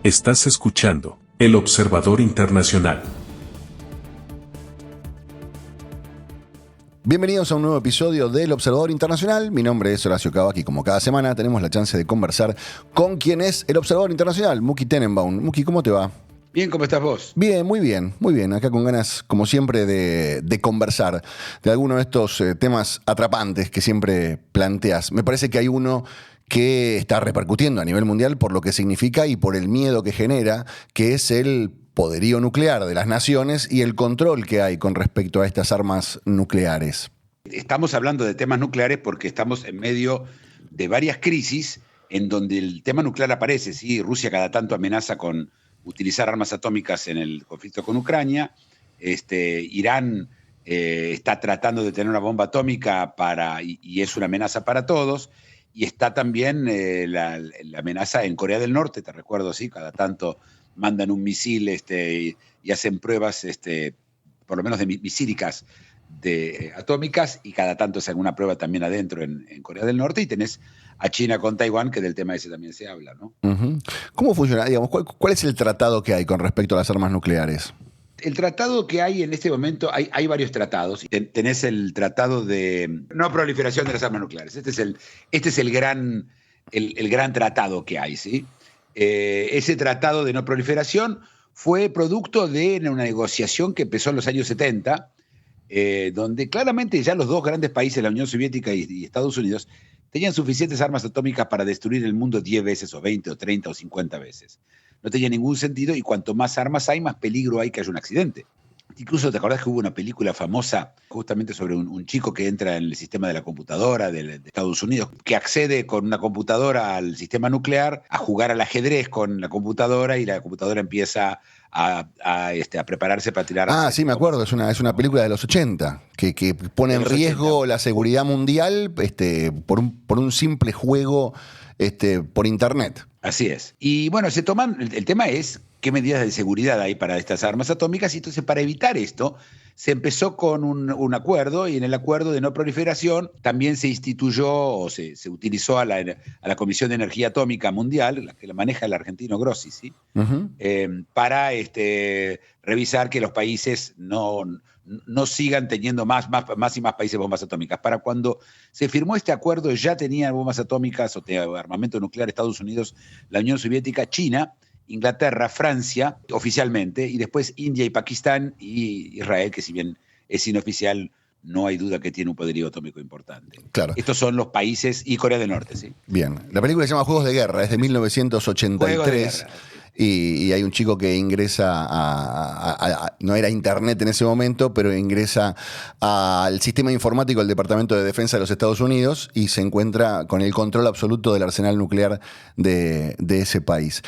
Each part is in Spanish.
Estás escuchando El Observador Internacional. Bienvenidos a un nuevo episodio del Observador Internacional. Mi nombre es Horacio Cavach y como cada semana tenemos la chance de conversar con quien es el Observador Internacional, Muki Tenenbaum. Muki, ¿cómo te va? Bien, ¿cómo estás vos? Bien, muy bien, muy bien. Acá con ganas, como siempre, de conversar de alguno de estos temas atrapantes que siempre planteas. Me parece que hay uno que está repercutiendo a nivel mundial por lo que significa y por el miedo que genera, que es el poderío nuclear de las naciones y el control que hay con respecto a estas armas nucleares. Estamos hablando de temas nucleares porque estamos en medio de varias crisis en donde el tema nuclear aparece, ¿sí? Rusia cada tanto amenaza con utilizar armas atómicas en el conflicto con Ucrania. Irán está tratando de tener una bomba atómica y es una amenaza para todos. Y está también la amenaza en Corea del Norte, te recuerdo, ¿sí? Cada tanto mandan un misil y hacen pruebas, por lo menos de misílicas atómicas, y cada tanto hacen alguna prueba también adentro en Corea del Norte, y tenés a China con Taiwán, que del tema ese también se habla, ¿no? Uh-huh. ¿Cómo funciona? Digamos, ¿cuál es el tratado que hay con respecto a las armas nucleares? El tratado que hay en este momento, hay varios tratados. Tenés el tratado de no proliferación de las armas nucleares. Este es el gran tratado que hay, ¿sí? Ese tratado de no proliferación fue producto de una negociación que empezó en los años 70, donde claramente ya los dos grandes países, la Unión Soviética y Estados Unidos, tenían suficientes armas atómicas para destruir el mundo 10 veces, o 20, o 30, o 50 veces. No tenía ningún sentido, y cuanto más armas hay, más peligro hay que haya un accidente. Incluso, ¿te acordás que hubo una película famosa justamente sobre un chico que entra en el sistema de la computadora de Estados Unidos, que accede con una computadora al sistema nuclear a jugar al ajedrez con la computadora, y la computadora empieza a prepararse para tirar... Ah, sí, me acuerdo, es una película de los 80 que pone en riesgo 80. La seguridad mundial por un simple juego por internet. Así es. Y bueno, el tema es qué medidas de seguridad hay para estas armas atómicas, y entonces para evitar esto se empezó con un acuerdo, y en el acuerdo de no proliferación también se instituyó o se utilizó a la Comisión de Energía Atómica Mundial, la que la maneja el argentino Grossi, ¿sí? Uh-huh. Para revisar que los países no sigan teniendo más y más países bombas atómicas. Para cuando se firmó este acuerdo ya tenían bombas atómicas o armamento nuclear Estados Unidos, la Unión Soviética, China, Inglaterra, Francia, oficialmente, y después India y Pakistán y Israel, que si bien es inoficial, no hay duda que tiene un poderío atómico importante. Claro. Estos son los países, y Corea del Norte, ¿sí? Bien. La película se llama Juegos de Guerra, es de 1983. Y hay un chico que ingresa no era internet en ese momento, pero ingresa al sistema informático del Departamento de Defensa de los Estados Unidos y se encuentra con el control absoluto del arsenal nuclear de ese país.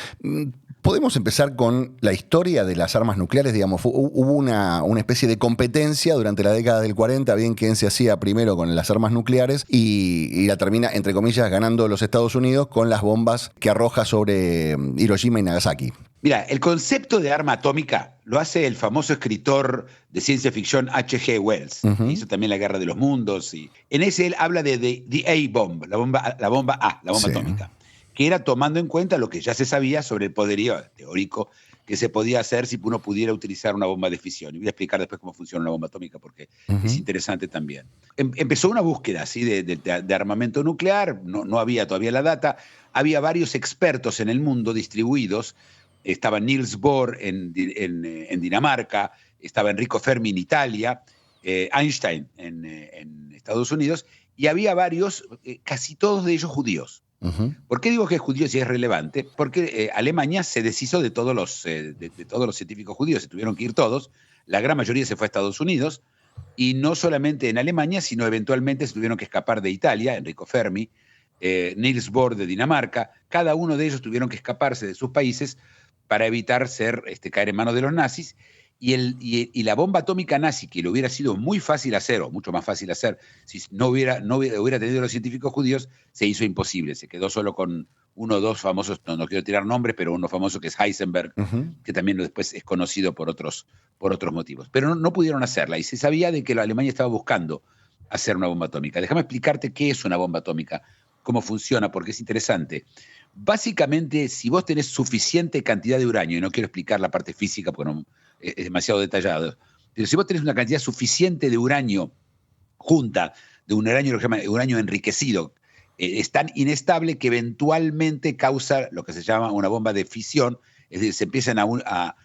¿Podemos empezar con la historia de las armas nucleares? Digamos, hubo una especie de competencia durante la década del 40, bien quién se hacía primero con las armas nucleares, y la termina, entre comillas, ganando los Estados Unidos con las bombas que arroja sobre Hiroshima y Nagasaki. Mira, el concepto de arma atómica lo hace el famoso escritor de ciencia ficción H.G. Wells. Uh-huh. Hizo también La Guerra de los Mundos. Y en ese él habla de The A-Bomb, la bomba sí. Atómica, que era tomando en cuenta lo que ya se sabía sobre el poderío teórico que se podía hacer si uno pudiera utilizar una bomba de fisión. Y voy a explicar después cómo funciona una bomba atómica, porque uh-huh. es interesante también. Empezó una búsqueda, ¿sí? de armamento nuclear, no había todavía la data, había varios expertos en el mundo distribuidos. Estaba Niels Bohr en Dinamarca, estaba Enrico Fermi en Italia, Einstein en Estados Unidos, y había varios, casi todos de ellos judíos. Uh-huh. ¿Por qué digo que es judío si es relevante? Porque Alemania se deshizo de todos los científicos judíos, se tuvieron que ir todos, la gran mayoría se fue a Estados Unidos, y no solamente en Alemania, sino eventualmente se tuvieron que escapar de Italia, Enrico Fermi, Niels Bohr de Dinamarca, cada uno de ellos tuvieron que escaparse de sus países para evitar caer en manos de los nazis, y la bomba atómica nazi, que lo hubiera sido muy fácil hacer, o mucho más fácil hacer, si no hubiera tenido los científicos judíos, se hizo imposible. Se quedó solo con uno o dos famosos, no quiero tirar nombres, pero uno famoso que es Heisenberg, uh-huh. que también después es conocido por otros motivos. Pero no pudieron hacerla, y se sabía de que la Alemania estaba buscando hacer una bomba atómica. Déjame explicarte qué es una bomba atómica. cómo funciona, porque es interesante. Básicamente, si vos tenés suficiente cantidad de uranio, y no quiero explicar la parte física porque es demasiado detallado, pero si vos tenés una cantidad suficiente de uranio junta, de un uranio, lo que se llama uranio enriquecido, es tan inestable que eventualmente causa lo que se llama una bomba de fisión, es decir, se empiezan a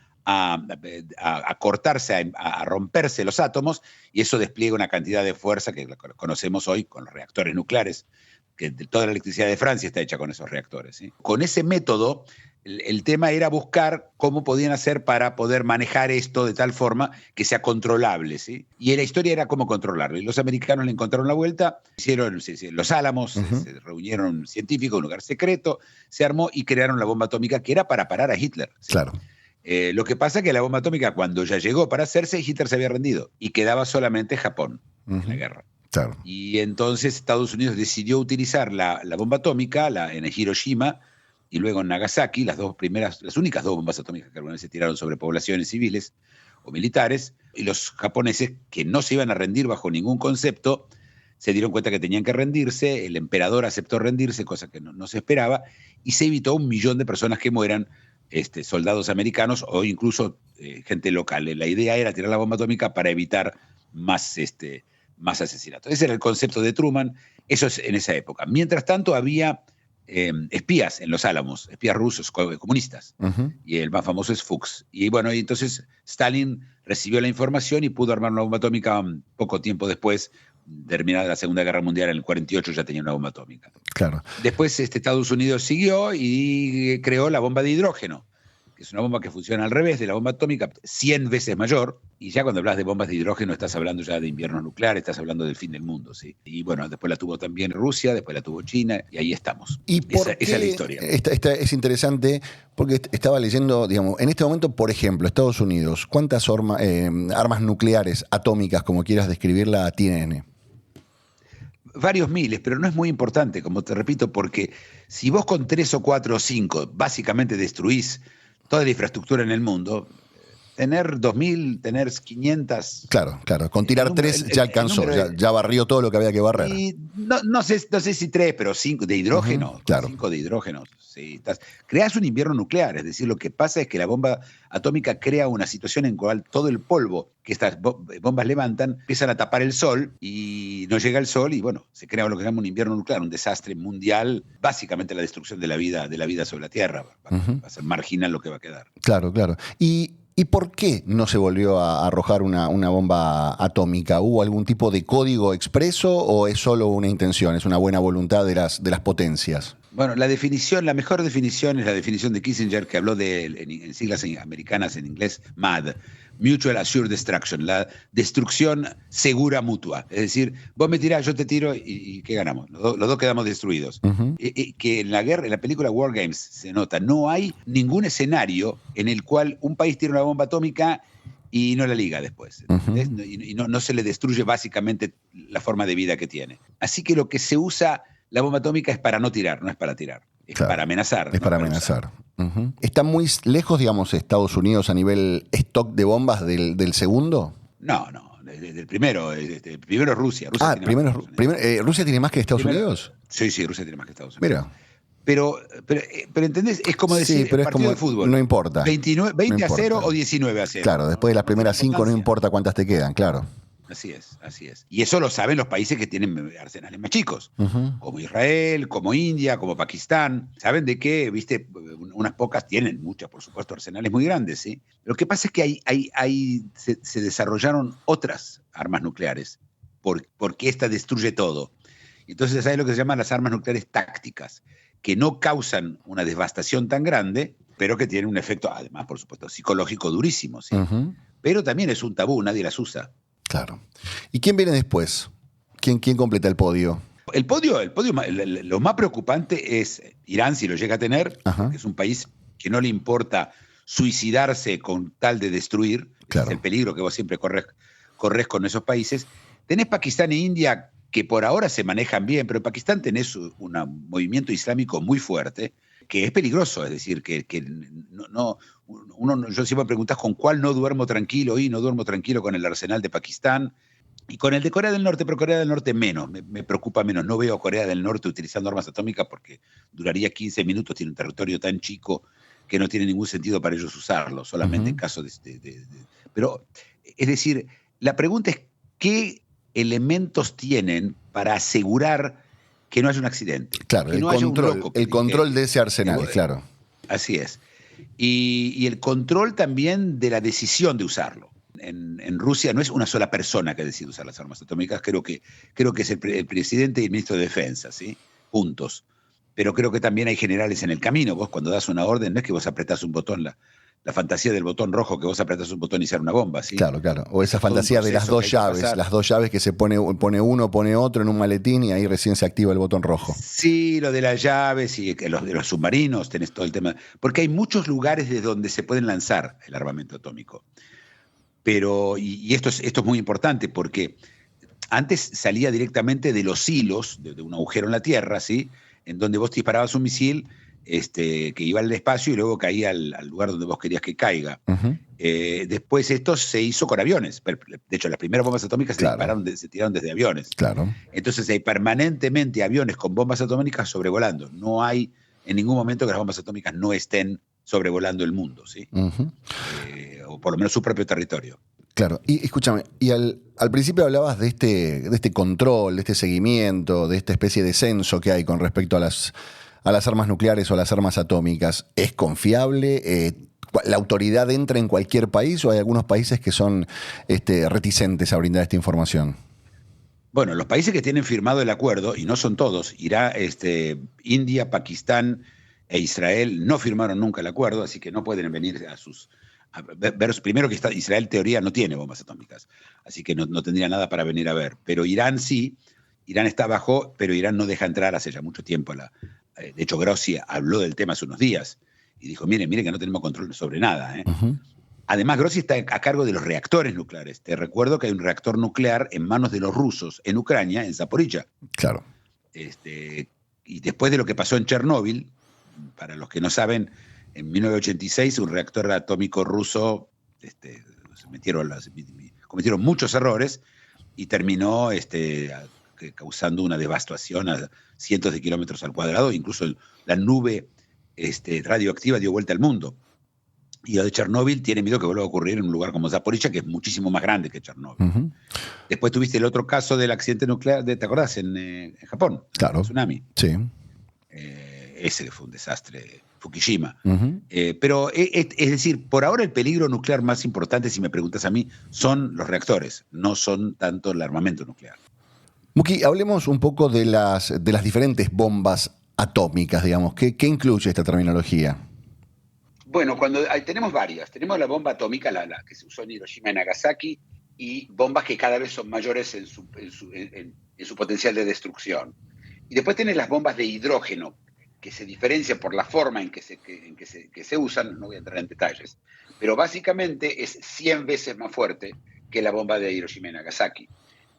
cortarse, a romperse los átomos, y eso despliega una cantidad de fuerza que conocemos hoy con los reactores nucleares, que toda la electricidad de Francia está hecha con esos reactores, ¿sí? Con ese método, el tema era buscar cómo podían hacer para poder manejar esto de tal forma que sea controlable, ¿sí? Y la historia era cómo controlarlo. Y los americanos le encontraron la vuelta, hicieron los Álamos, se reunieron científicos en un lugar secreto, se armó y crearon la bomba atómica, que era para parar a Hitler, ¿sí? Claro. Lo que pasa es que la bomba atómica, cuando ya llegó para hacerse, Hitler se había rendido y quedaba solamente Japón en la guerra. Claro. Y entonces Estados Unidos decidió utilizar la bomba atómica en Hiroshima y luego en Nagasaki, las únicas dos bombas atómicas que alguna vez se tiraron sobre poblaciones civiles o militares, y los japoneses, que no se iban a rendir bajo ningún concepto, se dieron cuenta que tenían que rendirse, el emperador aceptó rendirse, cosa que no se esperaba, y se evitó 1 millón de personas que mueran, soldados americanos o incluso gente local. La idea era tirar la bomba atómica para evitar más asesinatos. Ese era el concepto de Truman, eso es en esa época. Mientras tanto había espías en los Álamos, espías rusos, comunistas, y el más famoso es Fuchs. Y bueno, y entonces Stalin recibió la información y pudo armar una bomba atómica poco tiempo después, terminada la Segunda Guerra Mundial, en el 48 ya tenía una bomba atómica. Claro. Después Estados Unidos siguió y creó la bomba de hidrógeno, que es una bomba que funciona al revés de la bomba atómica, 100 veces mayor, y ya cuando hablas de bombas de hidrógeno estás hablando ya de invierno nuclear, estás hablando del fin del mundo, ¿sí? Y bueno, después la tuvo también Rusia, después la tuvo China, y ahí estamos. Esa es la historia. Esta es interesante porque estaba leyendo, digamos, en este momento, por ejemplo, Estados Unidos, ¿cuántas armas nucleares atómicas, como quieras describirla, tienen? Varios miles, pero no es muy importante, como te repito, porque si vos con 3 o 4 o 5 básicamente destruís toda la infraestructura en el mundo, tener 2.000, tener 500... Claro. Con tirar 3 ya alcanzó, ya barrió todo lo que había que barrer. Y no sé si 3, pero 5 de hidrógeno. Claro. 5 de hidrógeno. Sí, creas un invierno nuclear, es decir, lo que pasa es que la bomba atómica crea una situación en la cual todo el polvo que estas bombas levantan empiezan a tapar el sol y no llega el sol y bueno, se crea lo que se llama un invierno nuclear, un desastre mundial, básicamente la destrucción de la vida sobre la Tierra. Va a ser marginal lo que va a quedar. Claro. ¿Y por qué no se volvió a arrojar una bomba atómica? ¿Hubo algún tipo de código expreso o es solo una intención, es una buena voluntad de las potencias? Bueno, la mejor definición es la definición de Kissinger, que habló en siglas americanas en inglés, MAD, Mutual Assured Destruction, la destrucción segura mutua. Es decir, vos me tirás, yo te tiro y ¿qué ganamos? Los dos quedamos destruidos. Que en la película War Games se nota, no hay ningún escenario en el cual un país tira una bomba atómica y no la liga después. Y no se le destruye básicamente la forma de vida que tiene. Así que lo que se usa la bomba atómica es para no tirar, no es para tirar. Es para amenazar. Es para amenazar. ¿Está muy lejos, digamos, Estados Unidos a nivel stock de bombas del segundo? No. El primero es Rusia. ¿Rusia tiene más que Estados Unidos? Sí, Rusia tiene más que Estados Unidos. Mira. Pero ¿entendés? Es como decir pero partido es como, de fútbol. No importa. 20 a 0 o 19 a 0. Claro, después de las primeras 5 no importa cuántas te quedan, claro. Así es. Y eso lo saben los países que tienen arsenales más chicos, como Israel, como India, como Pakistán. Saben de que, viste, unas pocas tienen, muchas, por supuesto, arsenales muy grandes, ¿sí? Lo que pasa es que se desarrollaron otras armas nucleares, porque esta destruye todo. Entonces, ¿sabes lo que se llaman las armas nucleares tácticas? Que no causan una devastación tan grande, pero que tienen un efecto, además, por supuesto, psicológico durísimo, ¿sí? Pero también es un tabú, nadie las usa. Claro. ¿Y quién viene después? ¿Quién completa el podio? El podio, lo más preocupante es Irán, si lo llega a tener, que es un país que no le importa suicidarse con tal de destruir. Claro. Es el peligro que vos siempre corres con esos países. Tenés Pakistán e India, que por ahora se manejan bien, pero en Pakistán tenés un movimiento islámico muy fuerte, que es peligroso, es decir, que yo siempre me preguntás con cuál no duermo tranquilo, y no duermo tranquilo con el arsenal de Pakistán. Y con el de Corea del Norte, pero Corea del Norte menos, me preocupa menos. No veo a Corea del Norte utilizando armas atómicas porque duraría 15 minutos, tiene un territorio tan chico que no tiene ningún sentido para ellos usarlo, solamente en caso Pero, es decir, la pregunta es, ¿qué elementos tienen para asegurar que no haya un accidente? Claro, que el no haya control, un loco que el control de ese arsenal, que- claro. Así es. Y el control también de la decisión de usarlo. En Rusia no es una sola persona que decide usar las armas atómicas, creo que es el presidente y el ministro de Defensa, ¿sí? Juntos. Pero creo que también hay generales en el camino. Vos cuando das una orden no es que vos apretás un botón, la fantasía del botón rojo, que vos apretás un botón y sale una bomba, ¿sí? Claro, claro. O esa Es todo un fantasía de las proceso que dos hay que llaves, pasar. las dos llaves que se pone uno, pone otro en un maletín y ahí recién se activa el botón rojo. Sí, lo de las llaves y los de los submarinos, tenés todo el tema. Porque hay muchos lugares desde donde se pueden lanzar el armamento atómico. Pero, y esto es muy importante porque antes salía directamente de los hilos, de un agujero en la Tierra, ¿sí? En donde vos disparabas un misil que iba al espacio y luego caía al lugar donde vos querías que caiga. Ujú. Después esto se hizo con aviones. De hecho, las primeras bombas atómicas Claro. se tiraron desde aviones. Claro. Entonces hay permanentemente aviones con bombas atómicas sobrevolando. No hay en ningún momento que las bombas atómicas no estén sobrevolando el mundo, ¿sí? Ujú. O por lo menos su propio territorio. Claro, y escúchame, y al principio hablabas de este control, de este seguimiento, de esta especie de censo que hay con respecto a las armas nucleares o a las armas atómicas. ¿Es confiable? ¿La autoridad entra en cualquier país o hay algunos países que son reticentes a brindar esta información? Bueno, los países que tienen firmado el acuerdo, y no son todos, India, Pakistán e Israel no firmaron nunca el acuerdo, así que no pueden venir ver. Primero que Israel en teoría no tiene bombas atómicas, así que no tendría nada para venir a ver. Pero Irán sí, Irán está abajo, pero Irán no deja entrar hace ya mucho tiempo. De hecho, Grossi habló del tema hace unos días y dijo, miren que no tenemos control sobre nada. Uh-huh. Además, Grossi está a cargo de los reactores nucleares. Te recuerdo que hay un reactor nuclear en manos de los rusos en Ucrania, en Zaporilla. Claro. Y después de lo que pasó en Chernóbil, para los que no saben, en 1986 un reactor atómico ruso cometieron muchos errores y terminó causando una devastación a cientos de kilómetros al cuadrado. Incluso la nube radioactiva dio vuelta al mundo. Y lo de Chernóbil tiene miedo que vuelva a ocurrir en un lugar como Zaporizhia, que es muchísimo más grande que Chernóbil. Uh-huh. Después tuviste el otro caso del accidente nuclear, ¿te acordás? En Japón, claro. El tsunami. Sí. Ese fue un desastre, Fukushima. Uh-huh. Pero es decir, por ahora el peligro nuclear más importante, si me preguntas a mí, son los reactores, no son tanto el armamento nuclear. Muki, hablemos un poco de las diferentes bombas atómicas, digamos. ¿Qué incluye esta terminología? Bueno, tenemos varias. Tenemos la bomba atómica, la que se usó en Hiroshima y Nagasaki, y bombas que cada vez son mayores en su potencial de destrucción. Y después tenés las bombas de hidrógeno, que se diferencian por la forma en que se usan, no voy a entrar en detalles, pero básicamente es 100 veces más fuerte que la bomba de Hiroshima y Nagasaki.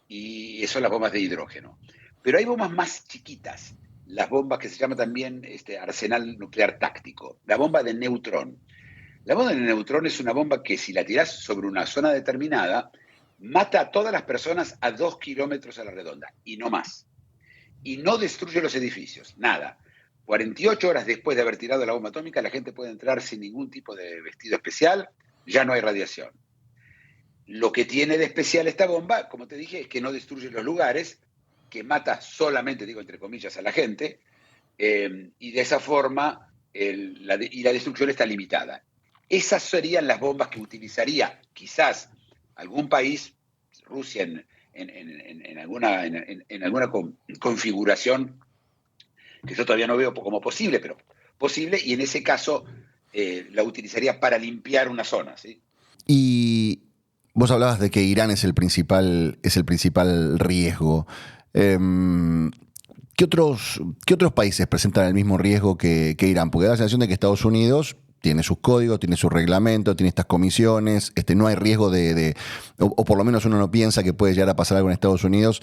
Y eso son las bombas de hidrógeno. Pero hay bombas más chiquitas, las bombas que se llama también arsenal nuclear táctico, la bomba de neutrón. La bomba de neutrón es una bomba que si la tirás sobre una zona determinada, mata a todas las personas a 2 kilómetros a la redonda, y no más. Y no destruye los edificios, nada. 48 horas después de haber tirado la bomba atómica, la gente puede entrar sin ningún tipo de vestido especial, ya no hay radiación. Lo que tiene de especial esta bomba, como te dije, es que no destruye los lugares, que mata solamente, digo entre comillas, a la gente, y de esa forma la destrucción está limitada. Esas serían las bombas que utilizaría quizás algún país, Rusia en alguna configuración que yo todavía no veo como posible, pero posible, y en ese caso la utilizaría para limpiar una zona, ¿sí? Y vos hablabas de que Irán es el principal riesgo. ¿Qué otros países presentan el mismo riesgo que Irán? Porque da la sensación de que Estados Unidos tiene sus códigos, tiene su reglamento, tiene estas comisiones, no hay riesgo o por lo menos uno no piensa que puede llegar a pasar algo en Estados Unidos.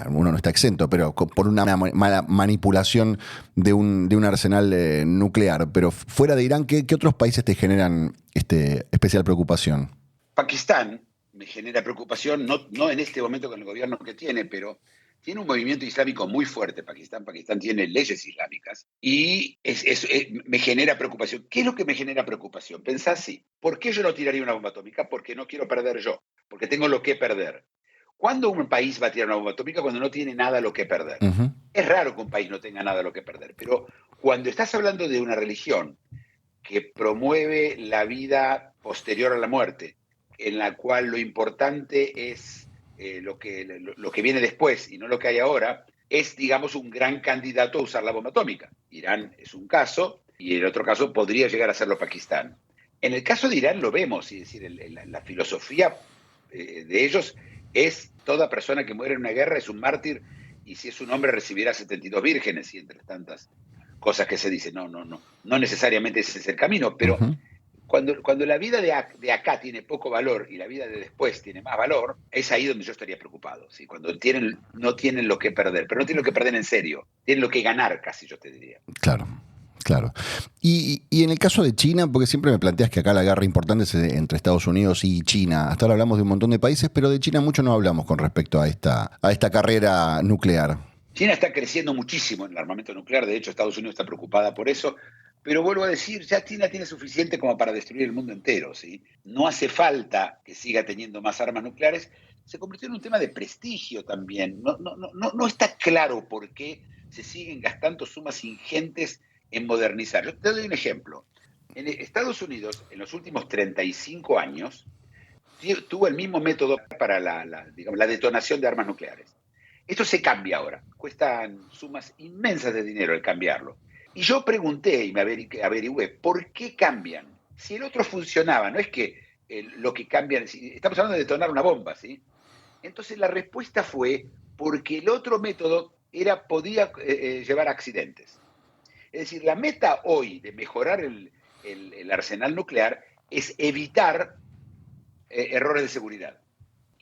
Uno no está exento, pero por una mala manipulación de un arsenal nuclear. Pero fuera de Irán, ¿qué otros países te generan especial preocupación? Pakistán me genera preocupación, no en este momento con el gobierno que tiene, pero tiene un movimiento islámico muy fuerte, Pakistán. Pakistán tiene leyes islámicas y me genera preocupación. ¿Qué es lo que me genera preocupación? Pensá así, ¿por qué yo no tiraría una bomba atómica? Porque no quiero perder yo, porque tengo lo que perder. ¿Cuándo un país va a tirar una bomba atómica? Cuando no tiene nada lo que perder. Uh-huh. Es raro que un país no tenga nada lo que perder, pero cuando estás hablando de una religión que promueve la vida posterior a la muerte, en la cual lo importante es lo que viene después y no lo que hay ahora, es, digamos, un gran candidato a usar la bomba atómica. Irán es un caso, y en otro caso podría llegar a serlo Pakistán. En el caso de Irán lo vemos, es decir, la filosofía de ellos es toda persona que muere en una guerra es un mártir, y si es un hombre recibirá 72 vírgenes, y entre tantas cosas que se dicen. No necesariamente ese es el camino, pero Uh-huh. cuando la vida de acá tiene poco valor y la vida de después tiene más valor, es ahí donde yo estaría preocupado, ¿sí? Cuando no tienen lo que perder, pero no tienen lo que perder en serio, tienen lo que ganar casi, yo te diría. Claro. Claro. Y en el caso de China, porque siempre me planteas que acá la guerra importante es entre Estados Unidos y China. Hasta ahora hablamos de un montón de países, pero de China mucho no hablamos con respecto a esta carrera nuclear. China está creciendo muchísimo en el armamento nuclear, de hecho Estados Unidos está preocupada por eso, pero vuelvo a decir, ya China tiene suficiente como para destruir el mundo entero, ¿sí? No hace falta que siga teniendo más armas nucleares, se convirtió en un tema de prestigio también. No está claro por qué se siguen gastando sumas ingentes en modernizar. Yo te doy un ejemplo. En Estados Unidos, en los últimos 35 años, tuvo el mismo método para digamos, la detonación de armas nucleares. Esto se cambia ahora, cuestan sumas inmensas de dinero el cambiarlo. Y yo pregunté y me averigüé, ¿por qué cambian? Si el otro funcionaba, no es que lo que cambian, estamos hablando de detonar una bomba, ¿sí? Entonces la respuesta fue porque el otro método podía llevar a accidentes. Es decir, la meta hoy de mejorar el arsenal nuclear es evitar errores de seguridad.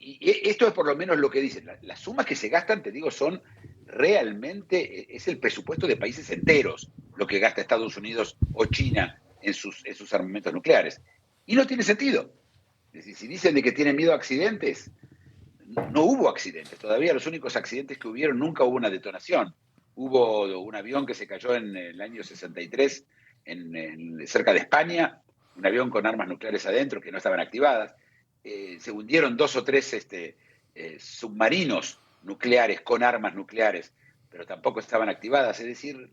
Y esto es por lo menos lo que dicen. Las sumas que se gastan, te digo, son realmente, es el presupuesto de países enteros lo que gasta Estados Unidos o China en sus armamentos nucleares. Y no tiene sentido. Es decir, si dicen de que tienen miedo a accidentes, no hubo accidentes. Todavía los únicos accidentes que hubieron, nunca hubo una detonación. Hubo un avión que se cayó en el año 63 cerca de España, un avión con armas nucleares adentro que no estaban activadas. Se hundieron 2 o 3 submarinos nucleares con armas nucleares, pero tampoco estaban activadas. Es decir,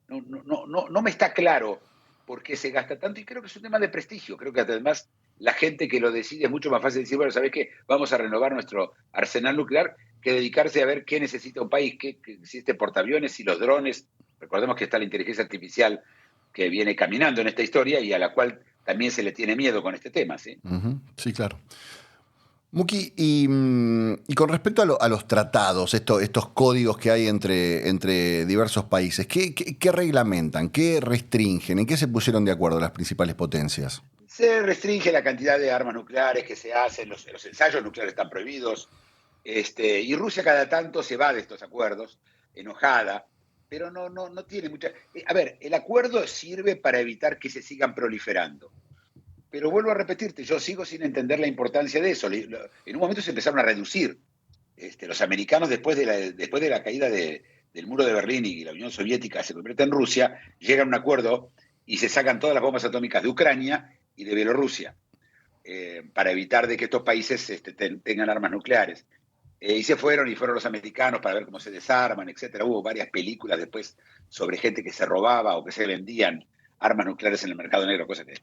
no me está claro por qué se gasta tanto, y creo que es un tema de prestigio. Creo que además la gente que lo decide es mucho más fácil decir, bueno, ¿sabes qué? Vamos a renovar nuestro arsenal nuclear, que dedicarse a ver qué necesita un país, qué existe portaaviones y los drones. Recordemos que está la inteligencia artificial que viene caminando en esta historia y a la cual también se le tiene miedo con este tema, ¿sí? Uh-huh. Sí, claro. Muki, y con respecto a los tratados, estos códigos que hay entre diversos países, ¿qué reglamentan? ¿Qué restringen? ¿En qué se pusieron de acuerdo las principales potencias? Se restringe la cantidad de armas nucleares que se hacen, los ensayos nucleares están prohibidos, y Rusia cada tanto se va de estos acuerdos, enojada, pero no tiene mucha... A ver, el acuerdo sirve para evitar que se sigan proliferando. Pero vuelvo a repetirte, yo sigo sin entender la importancia de eso. En un momento se empezaron a reducir. Los americanos, después de la caída del muro de Berlín y la Unión Soviética se convierte en Rusia, llegan a un acuerdo y se sacan todas las bombas atómicas de Ucrania y de Bielorrusia, para evitar de que estos países tengan armas nucleares. Y fueron los americanos para ver cómo se desarman, etcétera. Hubo varias películas después sobre gente que se robaba o que se vendían armas nucleares en el mercado negro, cosa que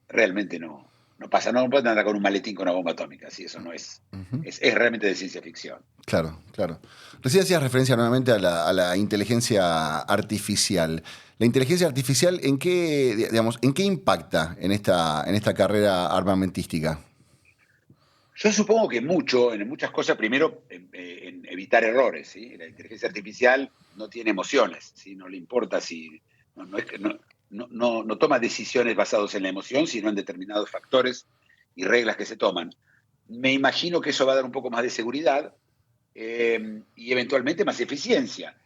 realmente no pasa. No pueden andar con un maletín con una bomba atómica, ¿sí? Eso no es, Uh-huh. es realmente de ciencia ficción. Claro, claro. Recién hacías referencia nuevamente a la inteligencia artificial. ¿La inteligencia artificial en qué impacta en esta carrera armamentística? Yo supongo que en muchas cosas, primero, en evitar errores, ¿sí? La inteligencia artificial no tiene emociones, ¿sí? No le importa si... No toma decisiones basadas en la emoción, sino en determinados factores y reglas que se toman. Me imagino que eso va a dar un poco más de seguridad, y eventualmente más eficiencia.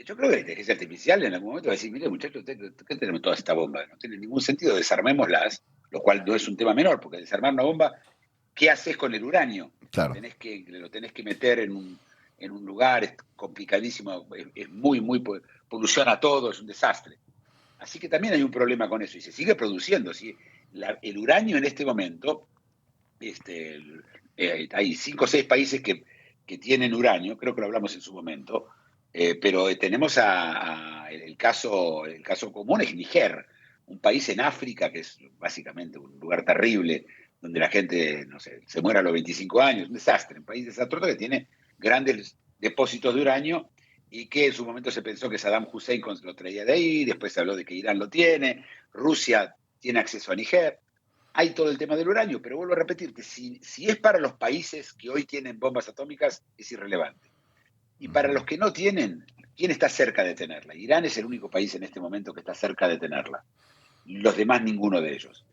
Yo creo que la inteligencia artificial en algún momento va a decir, mire muchachos, ¿qué tenemos toda esta bomba? No tiene ningún sentido, desarmémoslas, lo cual no es un tema menor, porque desarmar una bomba, ¿qué haces con el uranio? Claro. Lo tenés que meter en un lugar, es complicadísimo, es muy, poluciona todo, es un desastre. Así que también hay un problema con eso, y se sigue produciendo. ¿Sí? El uranio en este momento, hay 5 o 6 países que tienen uranio, creo que lo hablamos en su momento, pero tenemos el caso común es Níger, un país en África que es básicamente un lugar terrible, donde la gente, no sé, se muere a los 25 años, un desastre, un país desastroso que tiene grandes depósitos de uranio y que en su momento se pensó que Saddam Hussein lo traía de ahí, después se habló de que Irán lo tiene, Rusia tiene acceso a Níger. Hay todo el tema del uranio, pero vuelvo a repetirte, si es para los países que hoy tienen bombas atómicas, es irrelevante. Y para los que no tienen, ¿quién está cerca de tenerla? Irán es el único país en este momento que está cerca de tenerla. Los demás, ninguno de ellos.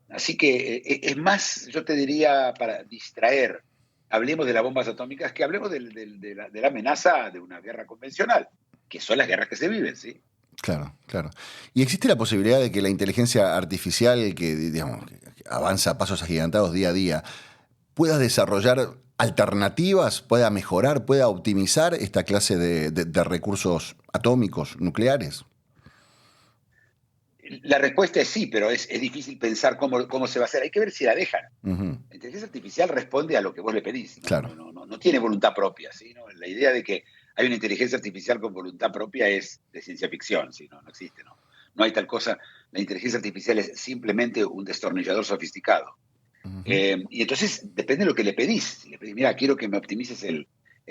Así que es más, yo te diría, para distraer, hablemos de las bombas atómicas, que hablemos de la amenaza de una guerra convencional, que son las guerras que se viven, ¿sí? Claro, claro. ¿Y existe la posibilidad de que la inteligencia artificial, que digamos, que avanza a pasos agigantados día a día, pueda desarrollar alternativas, pueda mejorar, pueda optimizar esta clase de recursos atómicos, nucleares? La respuesta es sí, pero es difícil pensar cómo se va a hacer. Hay que ver si la dejan. Uh-huh. La inteligencia artificial responde a lo que vos le pedís. ¿No? Claro. No tiene voluntad propia. ¿Sí? ¿No? La idea de que hay una inteligencia artificial con voluntad propia es de ciencia ficción. ¿Sí? No existe. No hay tal cosa. La inteligencia artificial es simplemente un destornillador sofisticado. Uh-huh. Y entonces depende de lo que le pedís. Si le pedís, mira, quiero que me optimices el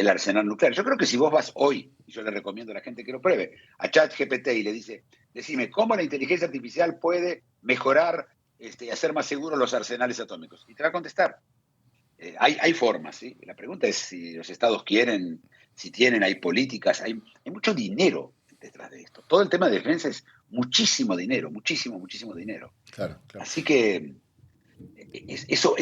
arsenal nuclear. Yo creo que si vos vas hoy, y yo le recomiendo a la gente que lo pruebe, a ChatGPT y le dice, decime, ¿cómo la inteligencia artificial puede mejorar y hacer más seguros los arsenales atómicos? Y te va a contestar. Hay formas, ¿sí? La pregunta es si los estados quieren, si tienen, hay políticas, hay mucho dinero detrás de esto. Todo el tema de defensa es muchísimo dinero, muchísimo dinero. Claro. Así que eso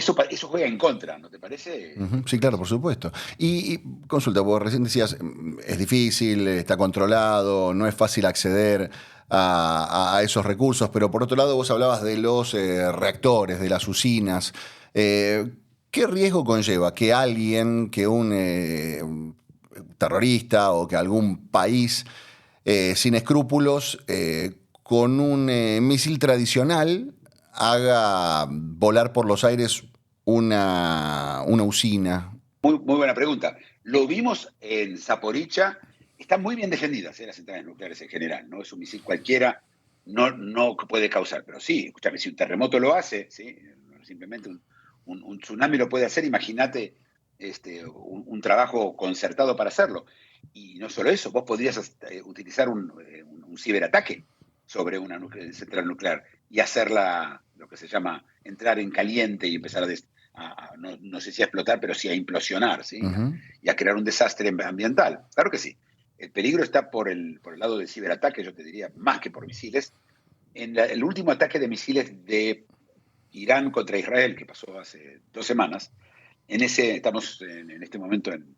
juega en contra, ¿no te parece? Uh-huh. Sí, claro, por supuesto. Y consulta, vos recién decías, es difícil, está controlado, no es fácil acceder a esos recursos, pero por otro lado vos hablabas de los reactores, de las usinas. ¿Qué riesgo conlleva que alguien, que un terrorista o que algún país sin escrúpulos, con un misil tradicional, haga volar por los aires una usina? Muy buena pregunta. Lo vimos en Zaporizhia. Están muy bien defendidas las centrales nucleares en general. No es un misil cualquiera, no puede causar. Pero sí, escúchame, si un terremoto lo hace, ¿sí? Simplemente un tsunami lo puede hacer. Imagínate un trabajo concertado para hacerlo. Y no solo eso, vos podrías utilizar un ciberataque sobre una central nuclear y hacerla, lo que se llama, entrar en caliente y empezar no sé si a explotar, pero sí a implosionar, ¿sí? Uh-huh. Y a crear un desastre ambiental. Claro que sí. El peligro está por el lado del ciberataque, yo te diría, más que por misiles. El último ataque de misiles de Irán contra Israel, que pasó hace 2 semanas, estamos en este momento en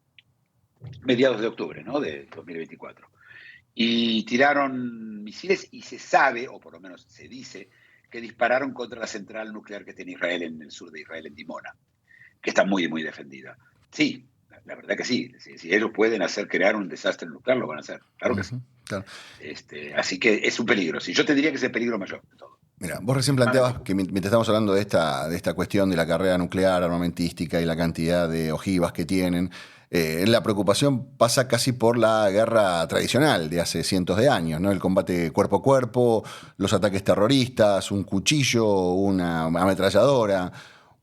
mediados de octubre, ¿no? De 2024. Y tiraron misiles y se sabe, o por lo menos se dice, que dispararon contra la central nuclear que tiene Israel en el sur de Israel, en Dimona, que está muy defendida. Sí, la verdad que sí. Si ellos pueden crear un desastre nuclear, lo van a hacer. Claro que sí. Claro. Así que es un peligro. Sí, yo te diría que es el peligro mayor de todo. Mira, vos recién planteabas que mientras estamos hablando de esta cuestión de la carrera nuclear, armamentística y la cantidad de ojivas que tienen, la preocupación pasa casi por la guerra tradicional de hace cientos de años, ¿no? El combate cuerpo a cuerpo, los ataques terroristas, un cuchillo, una ametralladora,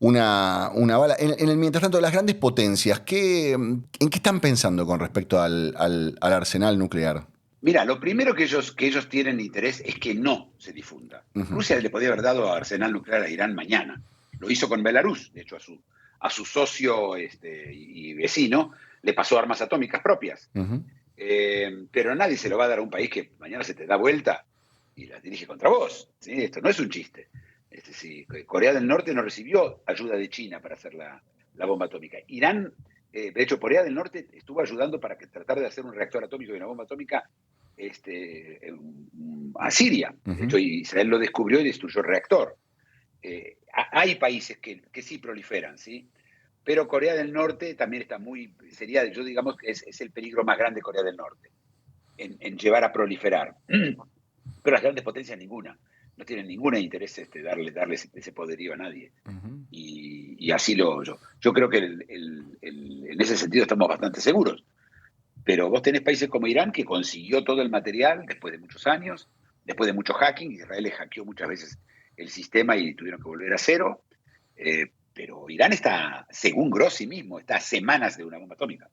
una bala. En el mientras tanto, las grandes potencias, ¿en qué están pensando con respecto al arsenal nuclear? Mira, lo primero que ellos tienen interés es que no se difunda. Uh-huh. Rusia le podía haber dado arsenal nuclear a Irán mañana. Lo hizo con Belarus, de hecho a su socio y vecino le pasó armas atómicas propias. Uh-huh. Pero nadie se lo va a dar a un país que mañana se te da vuelta y las dirige contra vos. ¿Sí? Esto no es un chiste. Sí, Corea del Norte no recibió ayuda de China para hacer la bomba atómica. Irán, de hecho, Corea del Norte estuvo ayudando para tratar de hacer un reactor atómico y una bomba atómica a Siria. Uh-huh. De hecho, Israel lo descubrió y destruyó el reactor. hay países que sí proliferan, ¿sí? Pero Corea del Norte también está yo digamos que es el peligro más grande de Corea del Norte, en llevar a proliferar. Pero las grandes potencias ninguna, no tienen ningún interés darle ese poderío a nadie. Ujú. Y así yo creo que en ese sentido estamos bastante seguros. Pero vos tenés países como Irán, que consiguió todo el material después de muchos años, después de mucho hacking. Israel les hackeó muchas veces el sistema y tuvieron que volver a cero. Pero Irán está, según Grossi mismo, está a semanas de una bomba atómica,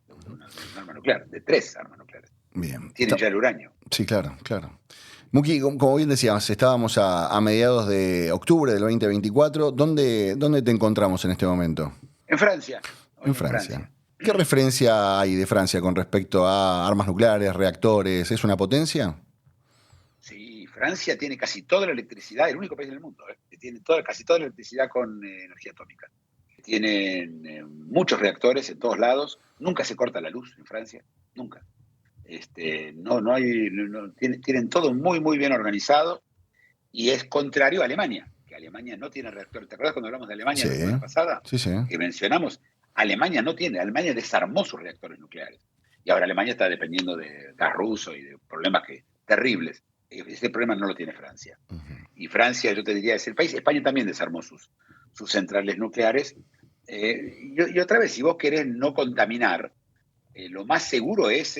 de un arma nuclear, de 3 armas nucleares. Bien. Tienen ya el uranio. Sí, claro, claro. Muki, como bien decíamos, estábamos a mediados de octubre del 2024. ¿Dónde te encontramos en este momento? En Francia. En Francia. ¿Qué referencia hay de Francia con respecto a armas nucleares, reactores? ¿Es una potencia? Sí, Francia tiene casi toda la electricidad, el único país del mundo, que tiene casi toda la electricidad con energía atómica. Tienen muchos reactores en todos lados, nunca se corta la luz en Francia, nunca. Tienen todo muy, muy bien organizado, y es contrario a Alemania, que Alemania no tiene reactores. ¿Te acuerdas cuando hablamos de Alemania la semana pasada? Sí. Que mencionamos, Alemania desarmó sus reactores nucleares. Y ahora Alemania está dependiendo de gas ruso y de problemas terribles. Ese problema no lo tiene Francia. Uh-huh. Y Francia, yo te diría, es el país. España también desarmó sus centrales nucleares. Y otra vez, si vos querés no contaminar, lo más seguro es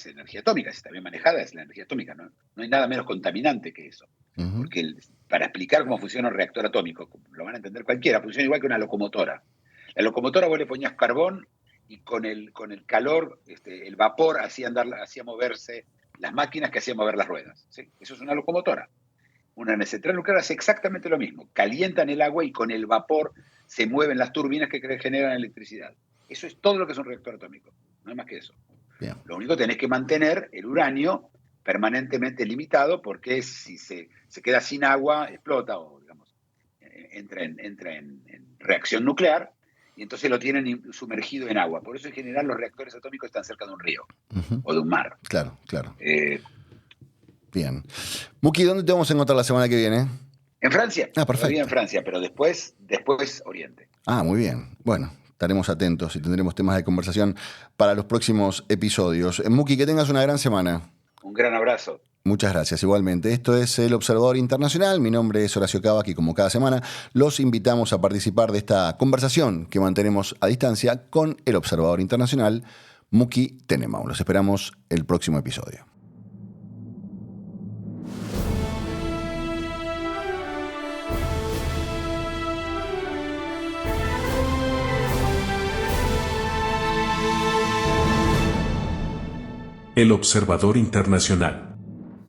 energía atómica. Si está bien manejada, es la energía atómica. No hay nada menos contaminante que eso. Uh-huh. Porque para explicar cómo funciona un reactor atómico, lo van a entender cualquiera, funciona igual que una locomotora. La locomotora vos le ponías carbón y con el calor, el vapor hacía moverse las máquinas, que hacían mover las ruedas. ¿Sí? Eso es una locomotora. Una central nuclear hace exactamente lo mismo. Calientan el agua y con el vapor se mueven las turbinas que generan electricidad. Eso es todo lo que es un reactor atómico. No hay más que eso. Bien. Lo único que tenés que mantener el uranio permanentemente limitado, porque si se queda sin agua, explota o, digamos, entra en reacción nuclear, y entonces lo tienen sumergido en agua. Por eso, en general, los reactores atómicos están cerca de un río o de un mar. Claro. Bien. Muki, ¿dónde te vamos a encontrar la semana que viene? En Francia. Perfecto. Todavía en Francia, pero después Oriente. Muy bien. Bueno, estaremos atentos y tendremos temas de conversación para los próximos episodios. Muki, que tengas una gran semana. Un gran abrazo. Muchas gracias, igualmente. Esto es El Observador Internacional. Mi nombre es Horacio Cavac y como cada semana los invitamos a participar de esta conversación que mantenemos a distancia con el Observador Internacional, Muki Tenenbaum. Los esperamos el próximo episodio. El Observador Internacional.